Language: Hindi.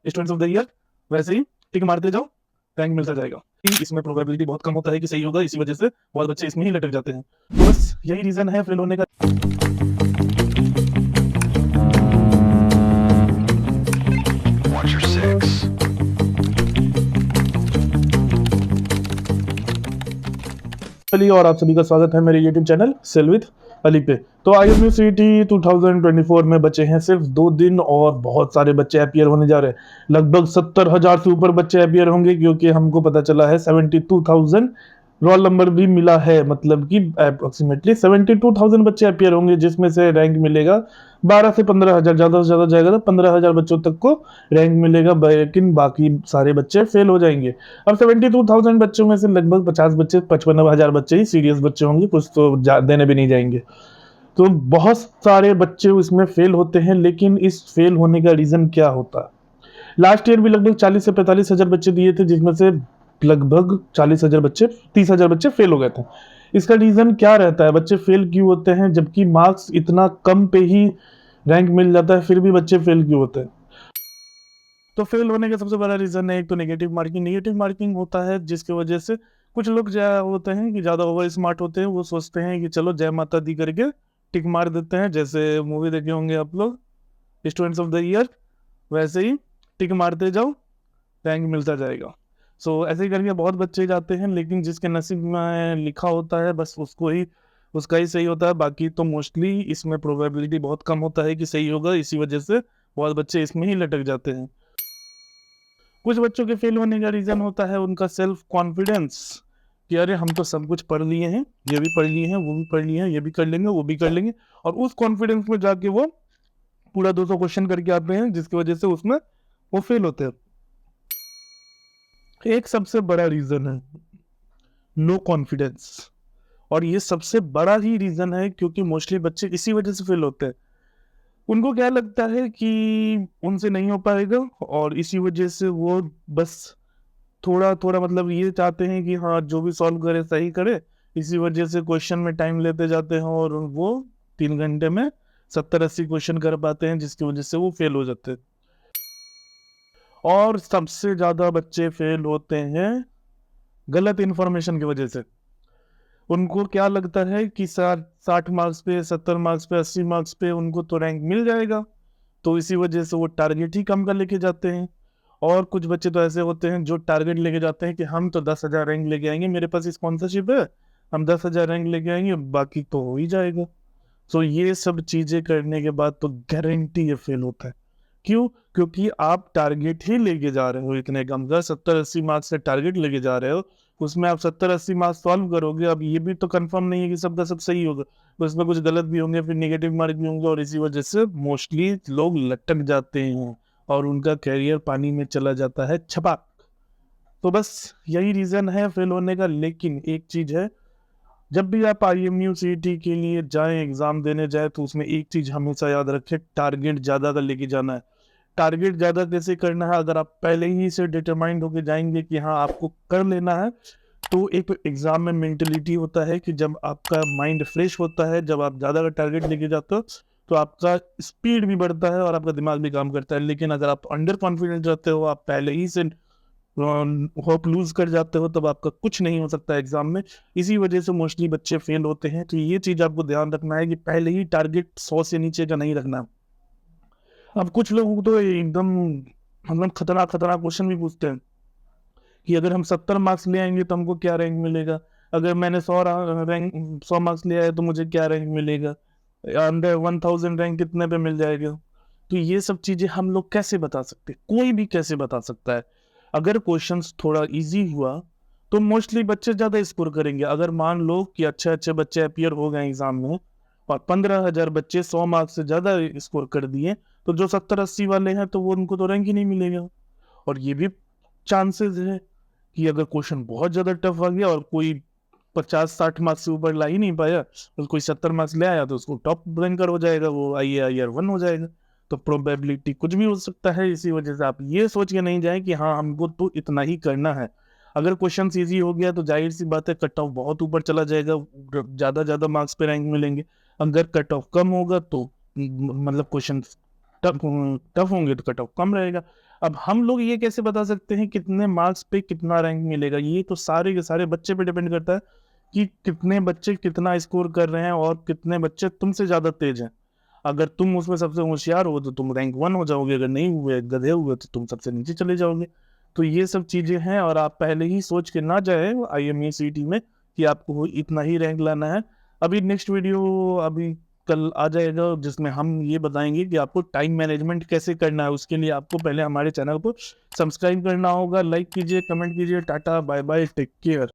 स्टूडेंट्स ऑफ द ईयर, वैसे ही टिक मारते जाओ, रैंक मिलता जाएगा। इसमें प्रोबेबिलिटी बहुत कम होता है कि सही होगा, इसी वजह से बहुत बच्चे इसमें ही लटक जाते हैं। तो बस यही रीजन है फेल होने का। Watch your six. अली और आप सभी का स्वागत है मेरे YouTube channel sell with Ali पे। तो IMU CET 2024 में बचे हैं सिर्फ 2 दिन और बहुत सारे बच्चे अपियर होने जा रहे हैं। लगभग 70,000 से ऊपर बच्चे अपियर होंगे, क्योंकि हमको पता चला है 72,000 रोल नंबर भी मिला है। मतलब कि अप्रोक्सीमेटली 72,000 बच्चे अपियर होंगे, जिसमें से रैंक मिलेगा 12 से 15,000, ज़्यादा से ज़्यादा जाएगा तो 15,000 बच्चों तक को रैंक मिलेगा, लेकिन बाकी सारे बच्चे फेल हो जाएंगे। अब 72,000 बच्चों में से लगभग 50 बच्चे, 55,000 बच्चे ही सीरियस बच्चे होंगे, कुछ तो देने भी नहीं जाएंगे। तो बहुत सारे बच्चे उसमें फेल होते हैं, लेकिन इस फेल होने का रीजन क्या होता है? लास्ट ईयर भी लगभग 40 से 45,000 बच्चे दिए थे, जिसमें से लगभग 40,000 बच्चे, 30,000 बच्चे फेल हो गए थे। इसका रीजन क्या रहता है? बच्चे फेल क्यों होते हैं जबकि मार्क्स इतना कम पे ही रैंक मिल जाता है, फिर भी बच्चे फेल क्यों होते हैं? तो फेल होने का सबसे बड़ा रीजन है एक तो नेगेटिव मार्किंग। नेगेटिव मार्किंग होता है जिसकी वजह से कुछ लोग होते हैं कि ज़्यादा ओवर स्मार्ट होते हैं। वो सोचते हैं कि चलो जय माता दी करके टिक मार देते हैं। जैसे मूवी देखे होंगे आप लोग, स्टूडेंट्स ऑफ द ईयर, वैसे ही टिक मारते जाओ, रैंक मिलता जाएगा। सो ऐसे ही करके बहुत बच्चे जाते हैं, लेकिन जिसके नसीब में लिखा होता है बस उसका ही सही होता है। बाकी तो मोस्टली इसमें प्रोबेबिलिटी बहुत कम होता है कि सही होगा, इसी वजह से बहुत बच्चे इसमें ही लटक जाते हैं। कुछ बच्चों के फेल होने का रीजन होता है उनका सेल्फ कॉन्फिडेंस, कि अरे हम तो सब कुछ पढ़ लिए हैं, ये भी पढ़ लिए हैं, वो भी पढ़ लिए हैं, ये भी कर लेंगे, वो भी कर लेंगे, और उस कॉन्फिडेंस में जाके वो पूरा 200 क्वेश्चन करके आते हैं, जिसकी वजह से उसमें वो फेल होते हैं। एक सबसे बड़ा रीजन है नो कॉन्फिडेंस, और ये सबसे बड़ा ही रीजन है, क्योंकि मोस्टली बच्चे इसी वजह से फेल होते हैं। उनको क्या लगता है कि उनसे नहीं हो पाएगा, और इसी वजह से वो बस थोड़ा थोड़ा मतलब ये चाहते हैं कि हाँ जो भी सॉल्व करे सही करे। इसी वजह से क्वेश्चन में टाइम लेते जाते हैं, और वो 3 घंटे में 70-80 क्वेश्चन कर पाते हैं, जिसकी वजह से वो फेल हो जाते हैं। और सबसे ज्यादा बच्चे फेल होते हैं गलत इन्फॉर्मेशन की वजह से। उनको क्या लगता है कि 60 मार्क्स पे, 70 मार्क्स पे, 80 मार्क्स पे उनको तो रैंक मिल जाएगा, तो इसी वजह से वो टारगेट ही कम कर लेके जाते हैं। और कुछ बच्चे तो ऐसे होते हैं जो टारगेट लेके जाते हैं कि हम तो 10,000 रैंक लेके आएंगे, मेरे पास स्पॉन्सरशिप है, हम 10,000 रैंक लेके आएंगे, बाकी तो हो ही जाएगा। तो ये सब चीजें करने के बाद तो गारंटी ये फेल होता है। क्यों? क्योंकि आप टारगेट ही लेके जा रहे हो इतने कम का, 70-80 मार्क्स से टारगेट लेके जा रहे हो, उसमें आप 70-80 मार्क्स सॉल्व करोगे। अब ये भी तो कंफर्म नहीं है कि सबका सब सही होगा, उसमें कुछ गलत भी होंगे, फिर नेगेटिव मार्क भी होंगे, और इसी वजह से मोस्टली लोग लटक जाते हैं और उनका कैरियर पानी में चला जाता है छपाक। तो बस यही रीजन है फेल होने का। लेकिन एक चीज है, जब भी आप IMU CET के लिए जाएं, एग्जाम देने जाए, तो उसमें एक चीज हमेशा याद रखें, टारगेट ज्यादा का लेके जाना है। टारगेट ज्यादा कैसे करना है? अगर आप पहले ही से डिटरमाइंड होके जाएंगे कि हाँ आपको कर लेना है, तो एक एग्जाम में मेंटेलिटी होता है कि जब आपका माइंड फ्रेश होता है, जब आप ज्यादा का टारगेट लेके जाते हो, तो आपका स्पीड भी बढ़ता है और आपका दिमाग भी काम करता है। लेकिन अगर आप अंडर कॉन्फिडेंट रहते हो, आप पहले ही से होप लूज कर जाते हो, तब आपका कुछ नहीं हो सकता एग्जाम में। इसी वजह से मोस्टली बच्चे फेल होते हैं। तो ये चीज आपको ध्यान रखना है कि पहले ही टारगेट 100 से नीचे का नहीं रखना। अब कुछ लोग तो एकदम मतलब खतरनाक खतरनाक क्वेश्चन भी पूछते हैं कि अगर हम 70 मार्क्स ले आएंगे तो हमको क्या रैंक मिलेगा, अगर मैंने 100 मार्क्स ले आए तो मुझे क्या रैंक मिलेगा, अंडर 1000 रैंक कितने पे मिल जाएगा। तो ये सब चीजें हम लोग कैसे बता सकते? कोई भी कैसे बता सकता है? अगर क्वेश्चंस थोड़ा इजी हुआ तो मोस्टली बच्चे ज्यादा स्कोर करेंगे। अगर मान लो कि अच्छे अच्छे बच्चे अपियर हो गए एग्जाम में, और 15,000 बच्चे 100 मार्क्स से ज्यादा स्कोर कर दिए, तो जो 70-80 वाले हैं तो वो उनको तो रैंक ही नहीं मिलेगा। और ये भी चांसेस है कि अगर क्वेश्चन बहुत ज्यादा टफ आ गया और कोई 50-60 मार्क्स से ऊपर ला ही नहीं पाया, तो कोई 70 मार्क्स ले आया, तो उसको टॉप रैंकर हो जाएगा, वो IAR 1 हो जाएगा। तो प्रोबेबिलिटी कुछ भी हो सकता है। इसी वजह से आप ये सोच के नहीं जाए कि हाँ हमको तो इतना ही करना है। अगर क्वेश्चन इजी हो गया तो जाहिर सी बात है कट ऑफ बहुत ऊपर चला जाएगा, ज्यादा मार्क्स पे रैंक मिलेंगे। अगर कट ऑफ कम होगा तो मतलब क्वेश्चन टफ टफ होंगे तो कट ऑफ कम रहेगा। अब हम लोग ये कैसे बता सकते हैं कितने मार्क्स पे कितना रैंक मिलेगा? ये तो सारे के सारे बच्चे पे डिपेंड करता है कि कितने बच्चे कितना स्कोर कर रहे हैं और कितने बच्चे तुमसे ज़्यादा तेज हैं। अगर तुम उसमें सबसे होशियार हो तो तुम रैंक 1 हो जाओगे, अगर नहीं हुए, गधे हुए, तो तुम सबसे नीचे चले जाओगे। तो ये सब चीज़ें हैं और आप पहले ही सोच के ना जाए IME CET में कि आपको इतना ही रैंक लाना है। अभी नेक्स्ट वीडियो अभी कल आ जाएगा जिसमें हम ये बताएंगे कि आपको टाइम मैनेजमेंट कैसे करना है। उसके लिए आपको पहले हमारे चैनल को सब्सक्राइब करना होगा। लाइक कीजिए, कमेंट कीजिए। टाटा, बाय बाय, टेक केयर।